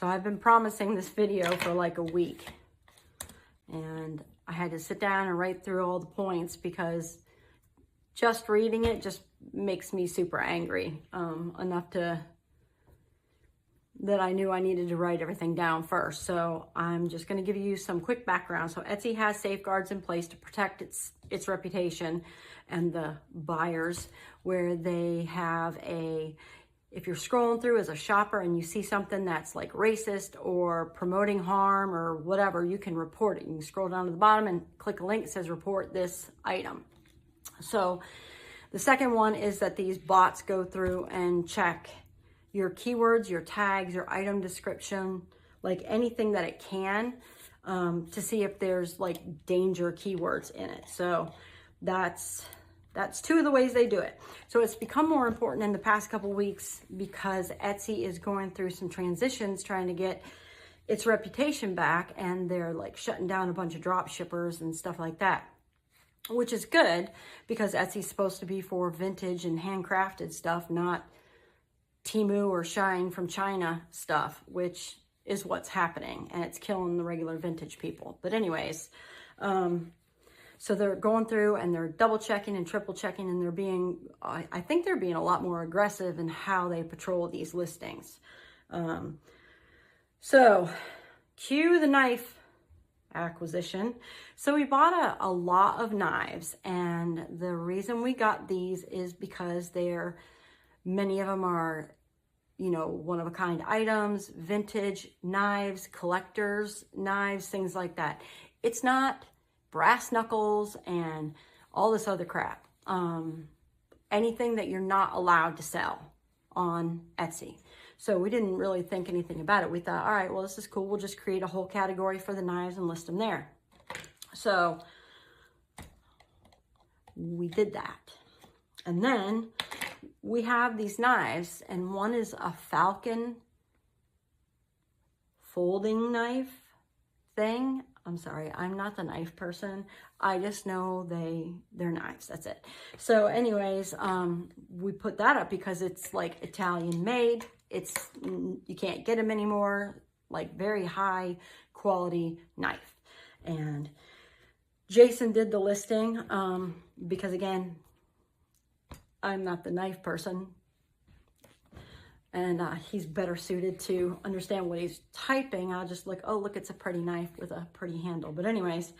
So I've been promising this video for like a week, and I had to sit down and write through all the points because just reading it just makes me super angry, enough that I knew I needed to write everything down first. So I'm just going to give you some quick background. So Etsy has safeguards in place to protect its reputation and the buyers, where they have if you're scrolling through as a shopper and you see something that's like racist or promoting harm or whatever, you can report it. You can scroll down to the bottom and click a link that says report this item. So the second one is that these bots go through and check your keywords, your tags, your item description, like anything that it can, to see if there's like danger keywords in it. So that's two of the ways they do it. So it's become more important in the past couple weeks because Etsy is going through some transitions trying to get its reputation back, and they're like shutting down a bunch of drop shippers and stuff like that, which is good because Etsy's supposed to be for vintage and handcrafted stuff, not Temu or Shine from China stuff, which is what's happening, and it's killing the regular vintage people. But anyways, so they're going through and they're double checking and triple checking, and they're being, I think they're being a lot more aggressive in how they patrol these listings. So cue the knife acquisition. So we bought a lot of knives, and the reason we got these is because many of them are, you know, one-of-a-kind items, vintage knives, collectors' knives, things like that. It's not brass knuckles and all this other crap. Anything that you're not allowed to sell on Etsy. So we didn't really think anything about it. We thought, all right, well, this is cool. We'll just create a whole category for the knives and list them there. So we did that. And then we have these knives, and one is a falcon folding knife thing. I'm sorry, I'm not the knife person. I just know they're knives, that's it. So anyways, we put that up because it's like Italian made. You can't get them anymore, like very high quality knife. And Jason did the listing, because again, I'm not the knife person, and he's better suited to understand what he's typing. I'll just look, oh, look, it's a pretty knife with a pretty handle. But anyways,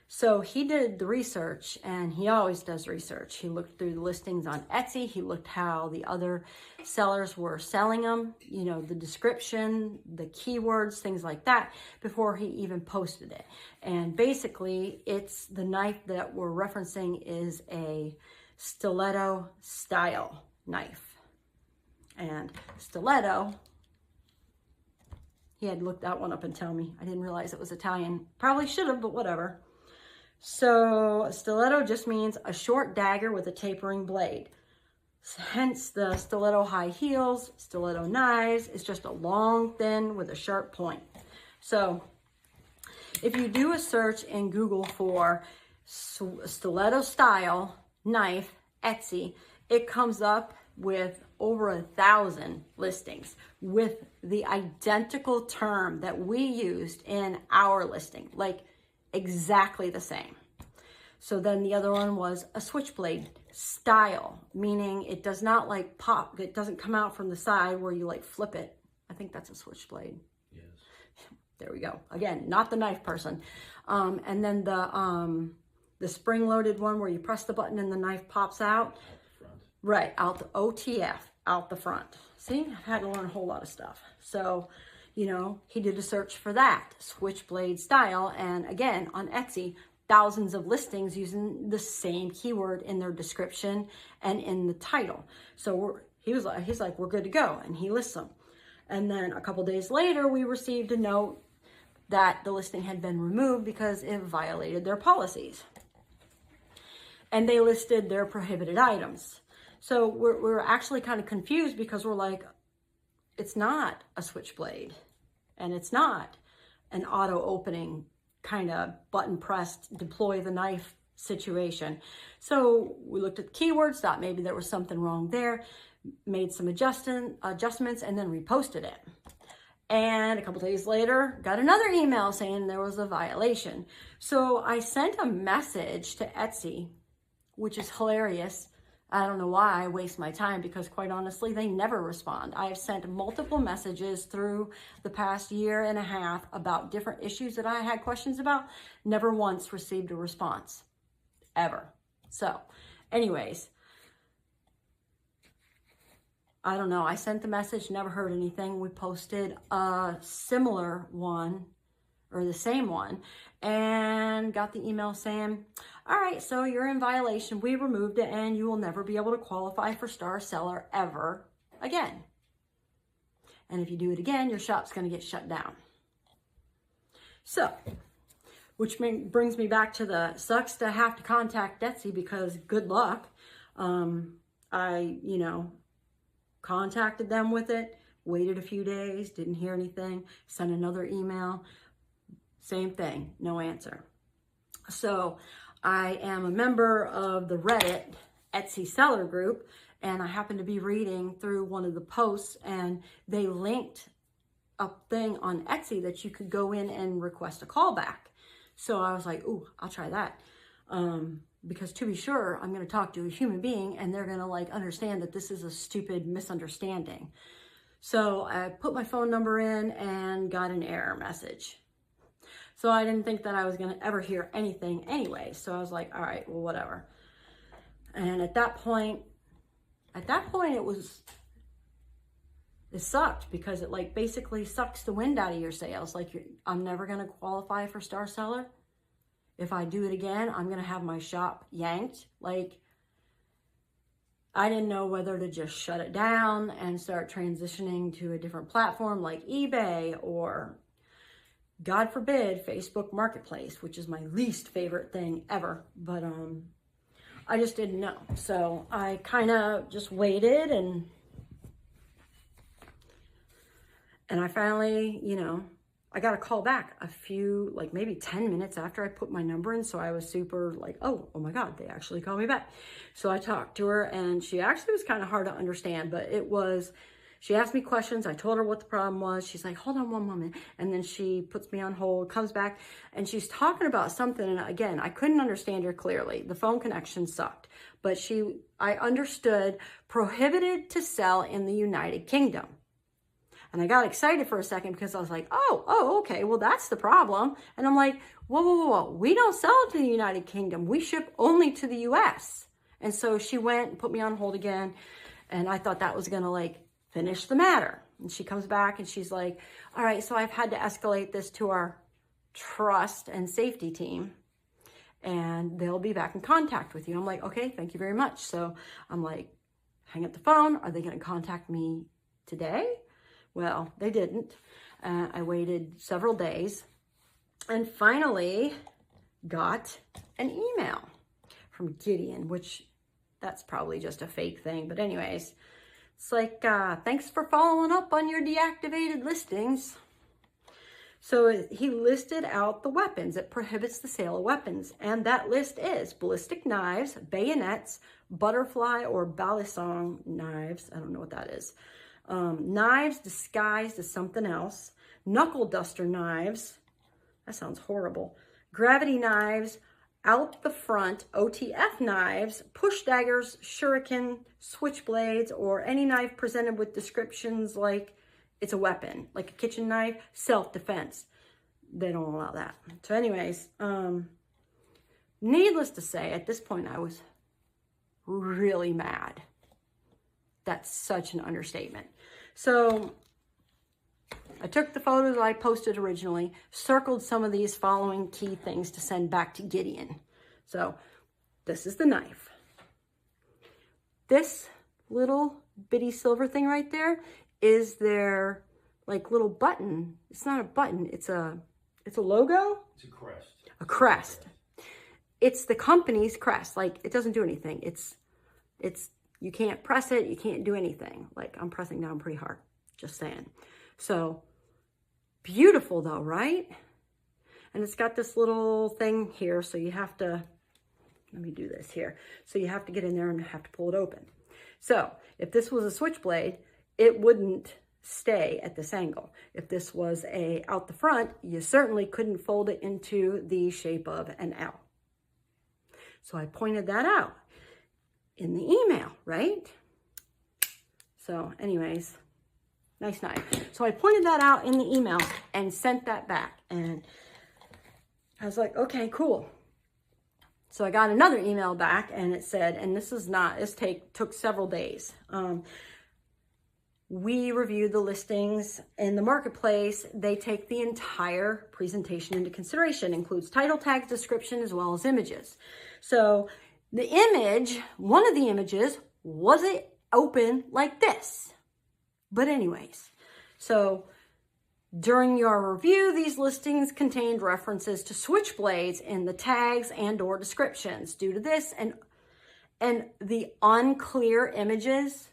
so he did the research, and he always does research. He looked through the listings on Etsy. He looked how the other sellers were selling them, you know, the description, the keywords, things like that, before he even posted it. And basically, it's the knife that we're referencing is a stiletto style knife. And stiletto, he had looked that one up and tell me. I didn't realize it was Italian. Probably should have, but whatever. So stiletto just means a short dagger with a tapering blade. Hence the stiletto high heels, stiletto knives. It's just a long, thin with a sharp point. So if you do a search in Google for stiletto style knife Etsy, it comes up with over 1,000 listings with the identical term that we used in our listing, like exactly the same. So then the other one was a switchblade style, meaning it does not like pop. It doesn't come out from the side where you like flip it. I think that's a switchblade. Yes. There we go. Again, not the knife person. And then the spring-loaded one where you press the button and the knife pops out. Right, out the OTF, out the front. See, I've had to learn a whole lot of stuff. So, you know, he did a search for that, switchblade style. And again, on Etsy, thousands of listings using the same keyword in their description and in the title. So he's like, we're good to go. And he lists them. And then a couple days later, we received a note that the listing had been removed because it violated their policies. And they listed their prohibited items. So we're actually kind of confused because we're like, it's not a switchblade, and it's not an auto opening kind of button pressed, deploy the knife situation. So we looked at the keywords, thought maybe there was something wrong there. made some adjustments, and then reposted it. And a couple days later, got another email saying there was a violation. So I sent a message to Etsy, which is hilarious. I don't know why I waste my time, because quite honestly, they never respond. I have sent multiple messages through the past year and a half about different issues that I had questions about. Never once received a response, ever. So anyways, I don't know. I sent the message, never heard anything. We posted a similar one, or the same one, and got the email saying, all right, so you're in violation. We removed it, and you will never be able to qualify for Star Seller ever again. And if you do it again, your shop's going to get shut down. So, which brings me back to the sucks to have to contact Etsy, because good luck. Contacted them with it, waited a few days, didn't hear anything, sent another email, same thing, no answer. So I am a member of the Reddit Etsy seller group, and I happened to be reading through one of the posts, and they linked a thing on Etsy that you could go in and request a callback. So I was like, ooh, I'll try that. Because to be sure, I'm going to talk to a human being, and they're going to like understand that this is a stupid misunderstanding. So I put my phone number in and got an error message. So I didn't think that I was going to ever hear anything anyway. So I was like, all right, well, whatever. And at that point it sucked, because it like basically sucks the wind out of your sails. Like, I'm never going to qualify for Star Seller. If I do it again, I'm going to have my shop yanked. Like, I didn't know whether to just shut it down and start transitioning to a different platform like eBay, or God forbid, Facebook Marketplace, which is my least favorite thing ever. But I just didn't know. So I kind of just waited, and I finally, I got a call back a few, like maybe 10 minutes after I put my number in. So I was super like, oh my God, they actually called me back. So I talked to her, and she actually was kind of hard to understand, but she asked me questions. I told her what the problem was. She's like, hold on one moment. And then she puts me on hold, comes back, and she's talking about something. And again, I couldn't understand her clearly. The phone connection sucked, but I understood prohibited to sell in the United Kingdom. And I got excited for a second, because I was like, oh, okay, well, that's the problem. And I'm like, whoa. We don't sell to the United Kingdom. We ship only to the US. And so she went and put me on hold again. And I thought that was going to like finish the matter. And she comes back and she's like, all right, so I've had to escalate this to our trust and safety team, and they'll be back in contact with you. I'm like, okay, thank you very much. So I'm like, hang up the phone. Are they going to contact me today? Well, they didn't. I waited several days, and finally got an email from Gideon, which that's probably just a fake thing. But anyways, it's like, thanks for following up on your deactivated listings. So he listed out the weapons. It prohibits the sale of weapons. And that list is ballistic knives, bayonets, butterfly or balisong knives. I don't know what that is. Knives disguised as something else, knuckle duster knives, that sounds horrible, gravity knives, out the front, OTF knives, push daggers, shuriken, switchblades, or any knife presented with descriptions like it's a weapon, like a kitchen knife, self-defense. They don't allow that. So anyways, needless to say, at this point I was really mad. That's such an understatement. So I took the photos I posted originally, circled some of these following key things to send back to Gideon. So this is the knife. This little bitty silver thing right there is their like little button. It's not a button, it's a logo. It's a crest. A crest. It's the company's crest. Like, it doesn't do anything. It's you can't press it, you can't do anything. Like, I'm pressing down pretty hard, just saying. So, beautiful though, right? And it's got this little thing here, so you have to, let me do this here. So you have to get in there and have to pull it open. So if this was a switchblade, it wouldn't stay at this angle. If this was out the front, you certainly couldn't fold it into the shape of an L. So I pointed that out in the email, right? So anyways, nice knife. So I pointed that out in the email and sent that back. And I was like, okay, cool. So I got another email back and it said, and this took several days. We reviewed the listings in the marketplace. They take the entire presentation into consideration, includes title tags, description, as well as images. So the image, one of the images, wasn't open like this. But anyways, so during your review, these listings contained references to switchblades in the tags and or descriptions. Due to this and the unclear images,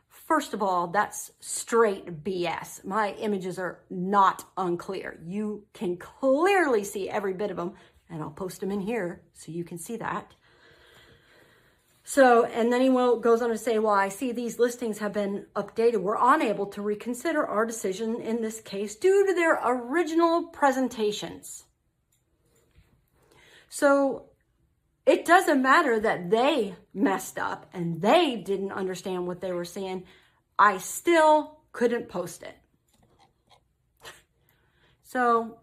first of all, that's straight BS. My images are not unclear. You can clearly see every bit of them, and I'll post them in here so you can see that. So, and then he goes on to say, well, I see these listings have been updated. We're unable to reconsider our decision in this case due to their original presentations. So it doesn't matter that they messed up and they didn't understand what they were seeing. I still couldn't post it. So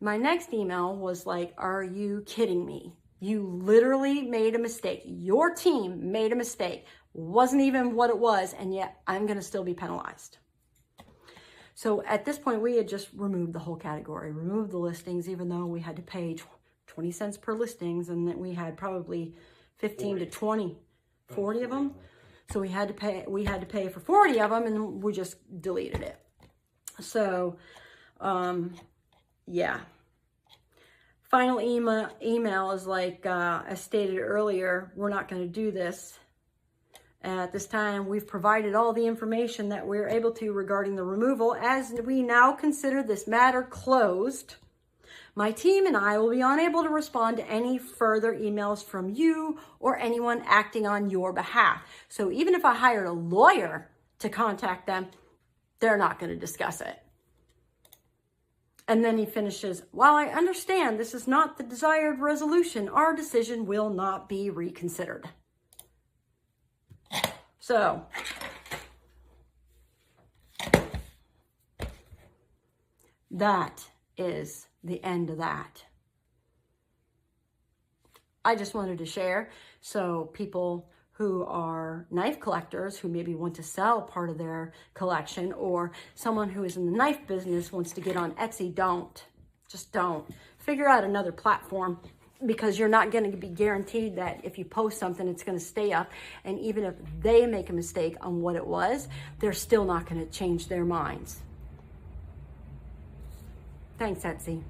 my next email was like, are you kidding me? You literally made a mistake. Your team made a mistake. Wasn't even what it was, and yet I'm going to still be penalized. So at this point, we had just removed the whole category, removed the listings, even though we had to pay 20 cents per listings, and then we had probably 15 to 20, 40 of them. So we had to pay for 40 of them, and we just deleted it. So, yeah. Final email is like, as stated earlier, we're not going to do this. At this time, we've provided all the information that we're able to regarding the removal. As we now consider this matter closed, my team and I will be unable to respond to any further emails from you or anyone acting on your behalf. So even if I hired a lawyer to contact them, they're not going to discuss it. And then he finishes, while I understand this is not the desired resolution, our decision will not be reconsidered. So, that is the end of that. I just wanted to share so people who are knife collectors who maybe want to sell part of their collection, or someone who is in the knife business wants to get on Etsy, just don't. Figure out another platform, because you're not going to be guaranteed that if you post something, it's going to stay up. And even if they make a mistake on what it was, they're still not going to change their minds. Thanks, Etsy.